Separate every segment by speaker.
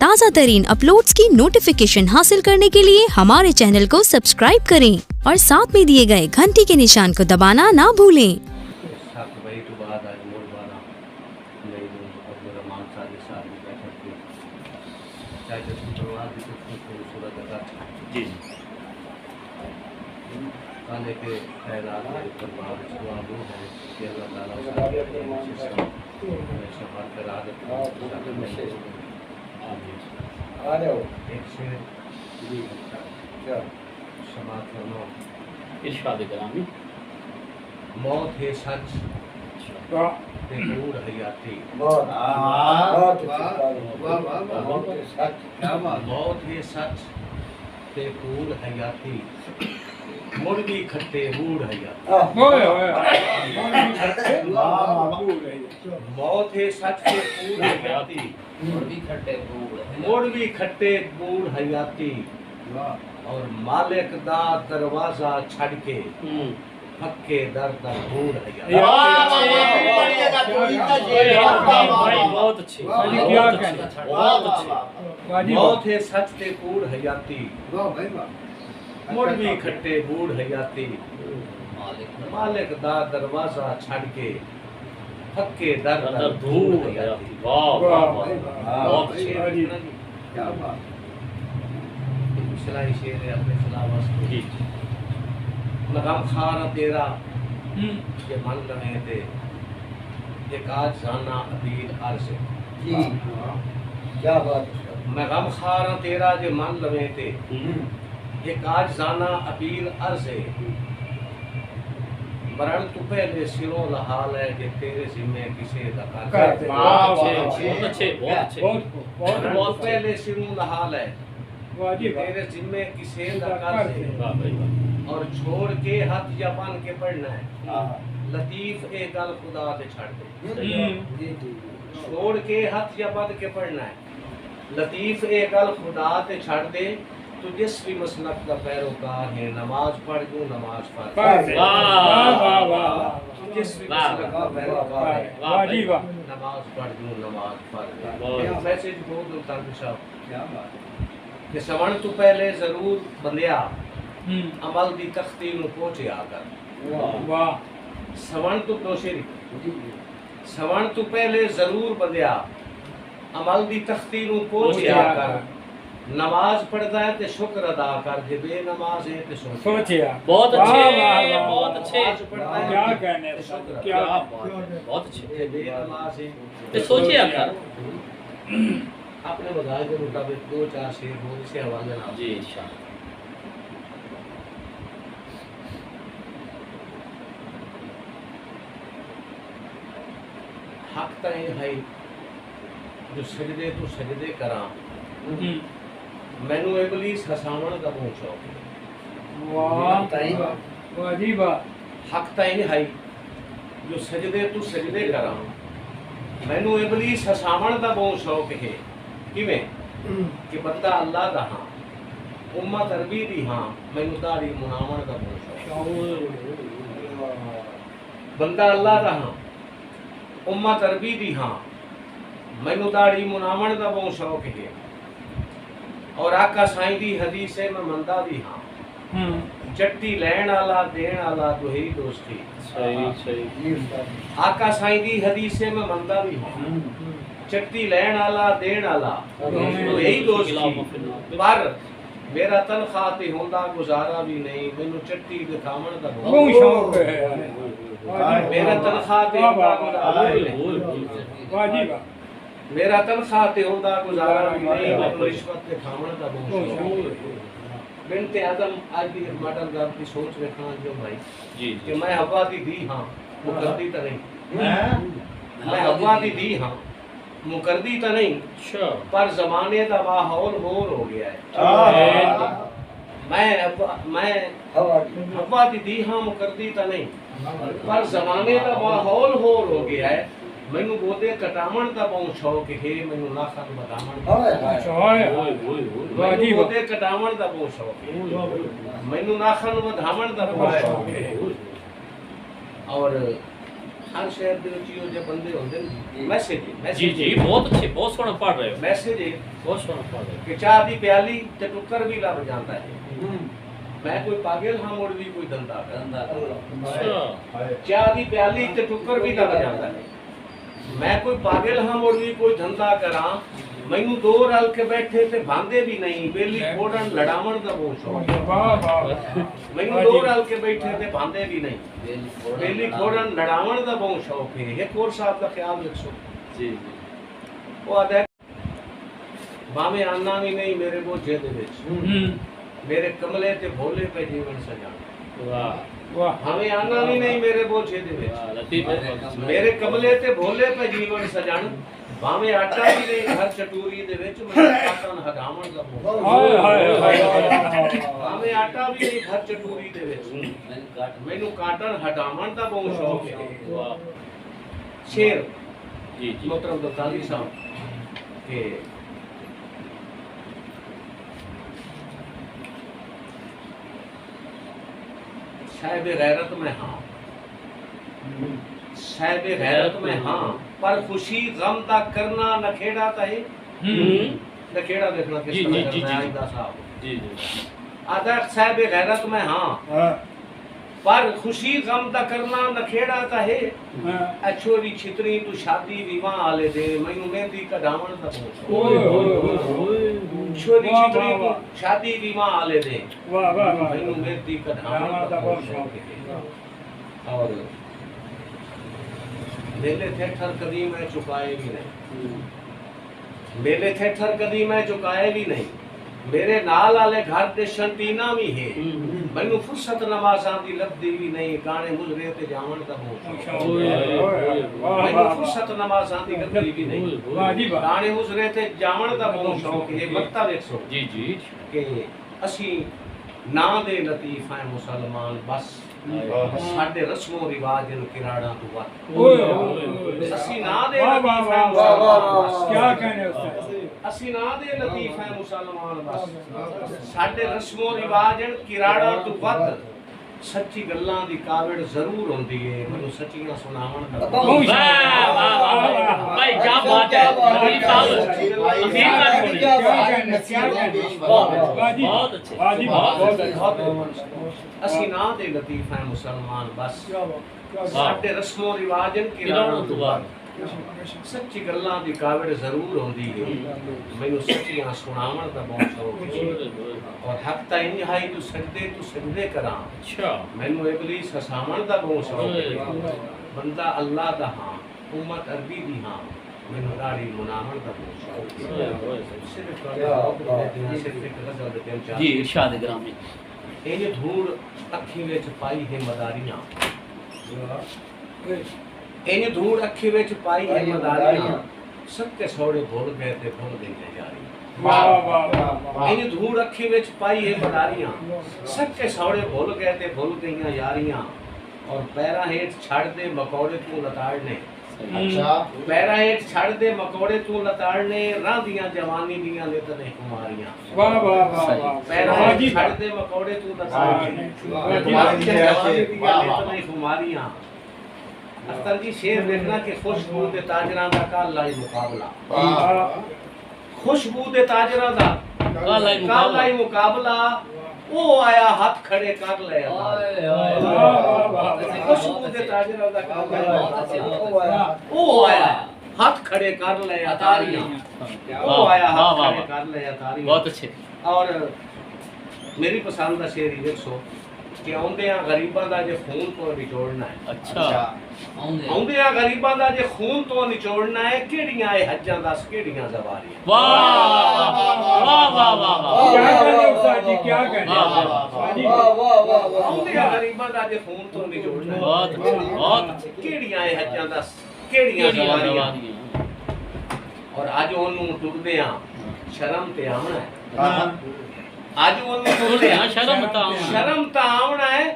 Speaker 1: ताज़ा तरीन अपलोड्स की नोटिफिकेशन हासिल करने के लिए हमारे चैनल को सब्सक्राइब करें और साथ में दिए गए घंटी के निशान को दबाना ना भूलें।
Speaker 2: खाने के खैरात पर बात हुआ वो है कि अल्लाह ताला सफर करा एक शेर समात फरमाओ।
Speaker 3: इरशाद करामी।
Speaker 2: मौत है सच ते नूर हयाती। मौत है सच ते कूड़ हयाती। मुर्गी खट्टे बूढ़ हयाती। मौत है सच ते कूड़ हयाती। मुर्गी खट्टे बूढ़ हयाती। और मालिक दा दरवाजा छड़ के पक्के दर दर बूढ़ हयाती।
Speaker 3: बहुत अच्छी।
Speaker 2: मौत है सच ते कूड़ हयाती। मुर्गी खट्टे बूढ़ हयाती। मालिक दा दरवाजा छड़ के पक्के दर दर बूढ़ हयाती।
Speaker 3: बहुत अच्छी।
Speaker 2: क्या बात। पिछला ही शेर है अपने खिलाफ
Speaker 3: जी
Speaker 2: लगाम खारा तेरा ये मन लगे थे एक आज जाना अबीर अर्श
Speaker 4: जी क्या बात है।
Speaker 2: मैं गम खारा तेरा जे मन लगे थे एक आज जाना अबीर अर्श मरण तू पहले सिरों लहाल है कि तेरे जिम्मे किसे दका
Speaker 3: बहुत अच्छे
Speaker 2: बहुत पहले सिरों लहाल है तेरे जिम्मे किसे दका और छोड़ के हाथ या बन के पढ़ना है। लतीफ ए गल खुदा दे छड़ दे। छोड़ के हाथ या बन के पढ़ना है। लतीफ ए गल खुदा दे छड़ दे। तू जिस भी मसलक का पैरोकार है नमाज पढ़ दूं नमाज पढ़। तू जिस भी मसलक का पैरोकार है नमाज पढ़ दूं नमाज पढ़। मैसेज बोल दो ताकि साहब क्या बात है कि सवण तू पहले जरूर बंदिया अमल दी तख्ती नु पहुंचे आकर। सवण तू दोशेरी सवण तू पहले जरूर बंदिया अमल दी तख्ती नु पहुंचे आकर। नमाज पढ़दा है ते शुक्र अदा कर जे बेनमाज है ते सोचिया।
Speaker 3: बहुत अच्छे बहुत अच्छे।
Speaker 2: क्या कहने
Speaker 3: क्या बहुत अच्छे।
Speaker 2: बेनमाज है
Speaker 3: ते सोचिया कर।
Speaker 2: अपने मजाज के मुताबिक दो चार शेर हो इसे हवाले ना
Speaker 3: जी इंशाअल्लाह।
Speaker 2: हक तय है जो सजदे तो सजदे करा मैनू इबलीस हसावण दा बहुत शौक है। हक तय है जो सजदे तो सजदे करा मैनू इबलीस हसावण दा बहुत शौक है। किवें कि बंदा अल्लाह दा हां उम्मत अरबी दी हां मैनू दाढ़ी मुनावण दा बहुत शौक। बंदा अल्लाह दा हां उम्मत अरबी दी हां मैनू दाढ़ी मुनावण दा बहुत शौक है। और आका साईं दी हदीस है मैं मंदा दी हां जट्टी लैण आला देण आला दोही दोस्ती।
Speaker 3: सही
Speaker 2: आका साईं दी हदीस है मैं मंदा दी हां चट्टी लैण आला देण आला दोही दोस्ती। पर मेरा तनख्वाह ते होंदा गुजारा भी नहीं मैनू चट्टी दिखावण दा बहुत शौक है। मेरा तनख्वाह ते होंदा गुजारा भी नहीं मेरा तनख्वाह ते होंदा गुजारा भी नहीं मैनू रिश्वत ते खावण दा बहुत शौक है। बिनते आदम आज की मॉडर्न गर्ल की सोच रखना जो भाई
Speaker 3: जी
Speaker 2: कि मैं हवा दी हां मुकद्दी तो नहीं। मैं हवा दी हां मुकद्दी तो नहीं पर जमाने का माहौल होर हो गया है। मैं हवा दी हां मुकद्दी तो नहीं पर जमाने का माहौल होर हो गया है। मैनू गोदे कटावण दा बहुत शौक है मैनू नाखन वधावण गोदे कटावण दा बहुत शौक है मैनू नाखन वधावण दा बहुत शौक है। और हर शहर ਦੇ ਵਿੱਚ ਇਹੋ ਜਿਹੇ ਬੰਦੇ ਹੁੰਦੇ ਨੇ ਮੈਸੇਜ
Speaker 3: जी जी बहुत अच्छे, बहुत सोना पढ़ रहे हो,
Speaker 2: ਮੈਸੇਜ
Speaker 3: बहुत सोना पढ़ रहे हो।
Speaker 2: ਕਿ ਚਾਹ ਦੀ ਪਿਆਲੀ ਤੇ ਟੁੱਕਰ ਵੀ ਲੱਭ ਜਾਂਦਾ ਹੈ ਮੈਂ ਕੋਈ ਪਾਗਲ ਹਾਂ ਮੁੜ ਵੀ ਕੋਈ ਧੰਦਾ ਕਰਦਾ
Speaker 3: अच्छा
Speaker 2: ਚਾਹ ਦੀ ਪਿਆਲੀ ਤੇ ਟੁੱਕਰ ਵੀ ਲੱਭ ਜਾਂਦਾ ਹੈ ਮੈਂ ਕੋਈ ਪਾਗਲ ਹਾਂ ਮੁੜ ਵੀ ਕੋਈ ਧੰਦਾ ਕਰਾਂ ਮੈਨੂੰ ਦੋ ਰਲ ਕੇ ਬੈਠੇ ਤੇ ਭਾਂਦੇ ਵੀ ਨਹੀਂ ਬੇਲੀ ਫੋੜਨ ਲੜਾਵਣ ਦਾ ਬਹੁਤ ਸ਼ੌਕ ਮੈਨੂੰ ਦੋ ਰਲ ਕੇ ਬੈਠੇ ਤੇ ਭਾਂਦੇ ਵੀ ਨਹੀਂ ਬੇਲੀ ਫੋੜਨ ਲੜਾਵਣ ਦਾ ਬਹੁਤ ਸ਼ੌਕ ਹੈ ਇੱਕ ਹੋਰ ਸਾਹਿਬ ਦਾ ਖਿਆਲ ਰੱਖੋ
Speaker 3: जी
Speaker 2: ਉਹ ਆਦਾ ਭਾਵੇਂ ਆਨਾ ਵੀ ਨਹੀਂ ਮੇਰੇ ਬੋਝੇ ਦੇ ਵਿੱਚ ਮੇਰੇ ਕਮਲੇ ਤੇ ਭੋਲੇ ਪੇ ਜੀਵਨ ਸਜਾਣਾ
Speaker 3: वाह
Speaker 2: ਭਾਵੇਂ ਆਨਾ ਵੀ ਨਹੀਂ ਮੇਰੇ ਬੋਝੇ ਦੇ ਵਿੱਚ
Speaker 3: वाह लतीफ है।
Speaker 2: ਮੇਰੇ ਕਮਲੇ ਤੇ ਭੋਲੇ ਪੇ ਜੀਵਨ ਸਜਣ ਭਾਵੇਂ ਆਟਾ ਵੀ ਨਹੀਂ ਘਰ ਚਟੂਰੀ ਦੇ ਵਿੱਚ ਮੈਨੂੰ ਕਾਟਨ ਹਟਾਵਣ ਦਾ ਮੌਕਾ
Speaker 4: ਹਾਏ ਹਾਏ ਹਾਏ
Speaker 2: ਭਾਵੇਂ ਆਟਾ ਵੀ ਨਹੀਂ ਘਰ ਚਟੂਰੀ ਦੇ ਵਿੱਚ ਮੈਨੂੰ ਕਾਟਨ ਹਟਾਵਣ ਦਾ ਬਹੁਤ ਸ਼ੌਕ ਹੈ
Speaker 3: वाह
Speaker 2: ਸ਼ੇਰ
Speaker 3: जी जी
Speaker 2: मोहतरम दफ्तारी साहब के साहिब गैरत में हाँ साहिब गैरत में हाँ पर खुशी गम दा करना नखेड़ा ता है नखेड़ा देखना किस
Speaker 3: जी,
Speaker 2: तरह
Speaker 3: जी,
Speaker 2: करना
Speaker 3: जी,
Speaker 2: है
Speaker 3: जी।
Speaker 2: आइंदा साहब
Speaker 3: जी जी
Speaker 2: आधा साहिब गैरत में हाँ पर खुशी गम दा करना नखेड़ा ता है अछोरी छितरी तू शादी विवाह आले दे मैनू मेहंदी कढ़ावण दा बहुत छोरी छितरी तू शादी विवाह आले दे मैनू मेहंदी कढ़ावण दा बहुत शौक है और मेले थिएटर कदी मैं चुकाए भी नहीं मेले थिएटर कदी मैं चुकाए भी नहीं मेरे नाल वाले घर दे शंटीना भी है मैनू फुर्सत नमाज़ां दी लभदी भी नहीं गाने मुजरे ते जावण दा बहुत शौक है मैनू फुर्सत नमाज़ां दी लभदी भी नहीं गाने मुजरे ते जावण दा बहुत शौक है मक्ता देखो
Speaker 3: जी जी
Speaker 2: कि असी ना दे लतीफ है मुसलमान बस साडे रस्मों रिवाज इन किराड़ा तो बात असी ना दे लतीफ है मुसलमान बस
Speaker 5: क्या कहने उससे
Speaker 2: ਅਸੀਂ ਨਾ ਦੇ ਲਤੀਫ ਹੈ ਮੁਸਲਮਾਨ ਬਸ ਸਾਡੇ ਰਸਮੋ ਰਿਵਾਜ ਹਨ ਕਿਰਾੜਾ ਤੋਂ ਵੱਧ ਸੱਚੀ ਗੱਲਾਂ ਦੀ ਕਾਵੜ ਜ਼ਰੂਰ ਹੁੰਦੀ ਹੈ ਮੈਨੂੰ ਸੱਚੀਆਂ ਸੁਣਾਉਣ ਦਾ
Speaker 3: वाह वाह वाह भाई क्या बात है लतीफ साहब अमीर का छोड़िए
Speaker 5: क्या कहने
Speaker 3: बहुत अच्छे
Speaker 5: वाजिब
Speaker 3: बहुत
Speaker 2: ਅਸੀਂ ਨਾ ਦੇ ਲਤੀਫ ਹੈ ਮੁਸਲਮਾਨ ਬਸ
Speaker 5: क्या
Speaker 2: ਸਾਡੇ ਰਸਮੋ ਰਿਵਾਜ ਹਨ ਕਿਰਾੜਾ
Speaker 3: किराड़ा
Speaker 2: ਤੋਂ
Speaker 3: तो
Speaker 2: ਵੱਧ ਸੱਚੀ ਗੱਲਾਂ ਦੀ ਕਾਵੜ ਜ਼ਰੂਰ ਹੁੰਦੀ ਹੈ ਮੈਨੂੰ ਸੱਚੀਆਂ ਸੁਣਾਉਣ ਦਾ ਬਹੁਤ ਸ਼ੌਕ ਹੈ ਔਰ ਹੱਕ ਤਾਂ ਇੰਜ ਹੈ ਤੂੰ ਸਜਦੇ ਕਰਾਂ
Speaker 3: अच्छा
Speaker 2: ਮੈਨੂੰ ਇਬਲੀਸ ਹਸਾਵਣ ਦਾ ਬਹੁਤ ਸ਼ੌਕ ਹੈ ਬੰਦਾ ਅੱਲਾਹ ਦਾ ਹਾਂ ਉਮਤ ਅਰਬੀ ਦੀ ਹਾਂ ਮੈਨੂੰ ਦਾੜੀ ਮੁਨਾਵਣ ਦਾ ਬਹੁਤ ਸ਼ੌਕ ਹੈ ਸਿਰਫ ਇੱਕ ਗਜ਼ਲ ਦੇ ਤਿੰਨ ਚਾਰ
Speaker 3: जी इरशाद ग्रामी
Speaker 2: ਇਹ ਧੂੜ ਅੱਖੀ ਵਿੱਚ ਪਾਈ ਹੈ ਮਦਾਰੀਆਂ ਇਹ ਧੂੜ ਅੱਖੀ ਵਿੱਚ ਪਾਈ ਹੈ ਮਦਾਰੀਆਂ ਸੱਤੇ ਸੋੜੇ ਭੁੱਲ ਗਏ ਤੇ ਭੁੱਲ ਗਈਆਂ ਯਾਰੀਆਂ
Speaker 5: वाह वाह वाह
Speaker 2: ਇਹ ਧੂੜ ਅੱਖੀ ਵਿੱਚ ਪਾਈ ਹੈ ਮਦਾਰੀਆਂ ਸੱਤੇ ਸੋੜੇ ਭੁੱਲ ਗਏ ਤੇ ਭੁੱਲ ਗਈਆਂ ਯਾਰੀਆਂ ਔਰ ਪੈਰਾਂ ਹੇਠ ਛੱਡ ਦੇ ਮਕੌੜੇ ਤੂੰ ਲਤਾੜਨੇ
Speaker 4: अच्छा
Speaker 2: ਪੈਰਾਂ ਹੇਠ ਛੱਡ ਦੇ ਮਕੌੜੇ ਤੂੰ ਲਤਾੜਨੇ ਰਾਂਦੀਆਂ ਜਵਾਨੀ ਦੀਆਂ ਨਿਤ ਨੇ ਕੁਮਾਰੀਆਂ
Speaker 5: वाह वाह वाह वाह
Speaker 2: ਪੈਰਾਂ ਹੇਠ
Speaker 5: वाजिब
Speaker 2: ਛੱਡ ਦੇ ਮਕੌੜੇ ਤੂੰ ਲਤਾੜਨੇ
Speaker 5: वाजिब
Speaker 2: जवानी ਦੀਆਂ ਨਿਤ ਨੇ ਕੁਮਾਰੀਆਂ ਅਖਤਰ ਜੀ ਸ਼ੇਰ ਦੇਖਣਾ ਕਿ ਖੁਸ਼ਬੂ ਦੇ ਤਾਜਰਾਂ ਦਾ ਕੱਲ ਲਾਈ ਮੁਕਾਬਲਾ ਖੁਸ਼ਬੂ ਦੇ ਤਾਜਰਾਂ ਦਾ
Speaker 3: ਕੱਲ
Speaker 2: ਲਾਈ ਮੁਕਾਬਲਾ ਉਹ ਆਇਆ ਹੱਥ ਖੜੇ ਕਰ ਲਿਆ ਖੁਸ਼ਬੂ ਦੇ ਤਾਜਰਾਂ ਦਾ ਕੱਲ ਉਹ ਆਇਆ ਹੱਥ ਖੜੇ ਕਰ ਲਿਆ ਤਾਰੀਆਂ ਉਹ ਆਇਆ ਹੱਥ ਖੜੇ ਕਰ ਲਿਆ ਤਾਰੀਆਂ
Speaker 3: बहुत अच्छे
Speaker 2: ਔਰ ਮੇਰੀ ਪਸੰਦ ਦਾ ਸ਼ੇਰ ਹੀ ਦੇਖੋ ਕਿ ਆਉਂਦੇ ਆ ਗਰੀਬਾਂ ਦਾ ਜੇ ਖੂਨ ਤੋਂ ਨਿਚੋੜਨਾ ਹੈ
Speaker 3: अच्छा
Speaker 2: ਆਉਂਦੇ ਆ ਗਰੀਬਾਂ ਦਾ ਜੇ ਖੂਨ ਤੋਂ ਨਿਚੋੜਨਾ ਹੈ ਕਿਹੜੀਆਂ ਇਹ ਹੱਜਾਂ ਦੱਸ ਕਿਹੜੀਆਂ ਜ਼ਵਾਰੀਆਂ
Speaker 3: वाह वाह वाह वाह वाह
Speaker 5: क्या कहने उस्ताद जी क्या कहने
Speaker 3: वाह, वाह, वाह,
Speaker 5: वाजिब
Speaker 2: ਆਉਂਦੇ ਆ ਗਰੀਬਾਂ ਦਾ ਜੇ ਖੂਨ ਤੋਂ ਨਿਚੋੜਨਾ ਹੈ
Speaker 3: बहुत अच्छे बहुत अच्छे
Speaker 2: ਕਿਹੜੀਆਂ ਇਹ ਹੱਜਾਂ ਦੱਸ ਕਿਹੜੀਆਂ ਜ਼ਵਾਰੀਆਂ
Speaker 3: जवानियां
Speaker 2: ਔਰ ਅੱਜ ਉਹਨੂੰ ਟੁੱਟਦੇ ਆ ਸ਼ਰਮ ਤੇ ਆਉਣਾ ਹੈ
Speaker 4: हाँ
Speaker 2: ਅੱਜ ਉਹਨੂੰ ਟੁੱਟਦੇ ਆ
Speaker 3: शर्म ਤਾਂ ਆਉਣਾ।
Speaker 2: ਸ਼ਰਮ ਤਾਂ ਆਉਣਾ ਹੈ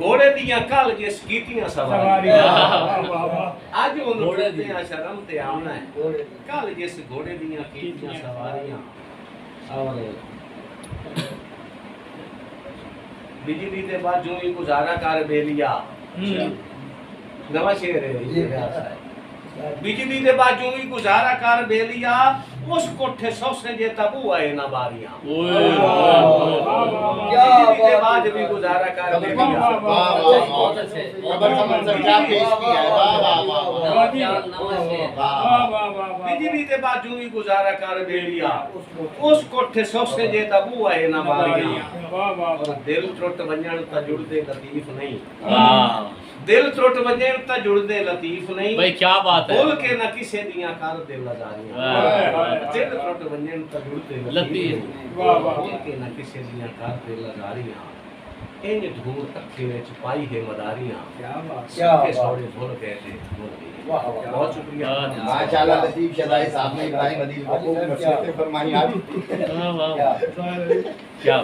Speaker 2: ਘੋੜੇ ਦੀਆਂ ਕੱਲ ਜਿਸ ਕੀਤੀਆਂ
Speaker 5: सवारी
Speaker 2: ਸਵਾਰੀਆਂ
Speaker 5: वाह वाह वाह
Speaker 2: ਅੱਜ ਉਹਨੂੰ ਟੁੱਟਦੇ ਆ ਸ਼ਰਮ ਤੇ ਆਉਣਾ ਹੈ ਕੱਲ ਜਿਸ ਘੋੜੇ ਦੀਆਂ ਕੀਤੀਆਂ ਸਵਾਰੀਆਂ ਔਰ ਬਿਜਲੀ ਦੇ ਬਾਝੋਂ ਹੀ ਗੁਜ਼ਾਰਾ ਕਰ ਬੇਲੀਆ نواں شعر ہے یہ بجلی دے باجوں بھی گزارا کر بیلیا اس کوٹھے سو سے جے تبو آئے نہ باریاں بجلی دے باج بھی گزارا کر بیلیا
Speaker 4: بہت اچھے قبر کا منظر کیا پیش کیا ہے واہ واہ واہ
Speaker 2: بجلی دے باجوں بھی گزارا کر بیلیا اس کوٹھے سو سے جے تبو آئے نہ باریاں دل ٹرٹ ونجن تا جڑ دے لطیف نہیں دل ٹرٹ ونجن تا جڑ دے لطیف نہیں
Speaker 3: بھائی کیا بات ہے
Speaker 2: بول کے نہ کسے دیاں کر دل لزاریاں دل ٹرٹ ونجن تا جڑ دے لطیف نہیں بول کے نہ کسے دیاں کر دل لزاریاں انج دھور اکھے وچ پائی ہے مداریاں سکے سوڑے بھول گئے تھے بہت شکریہ
Speaker 4: ماشاءاللہ لطیف شدائی صاحب نے ابراہیم حدیث کو خوب نصیحتیں فرمائی آپ
Speaker 3: کیا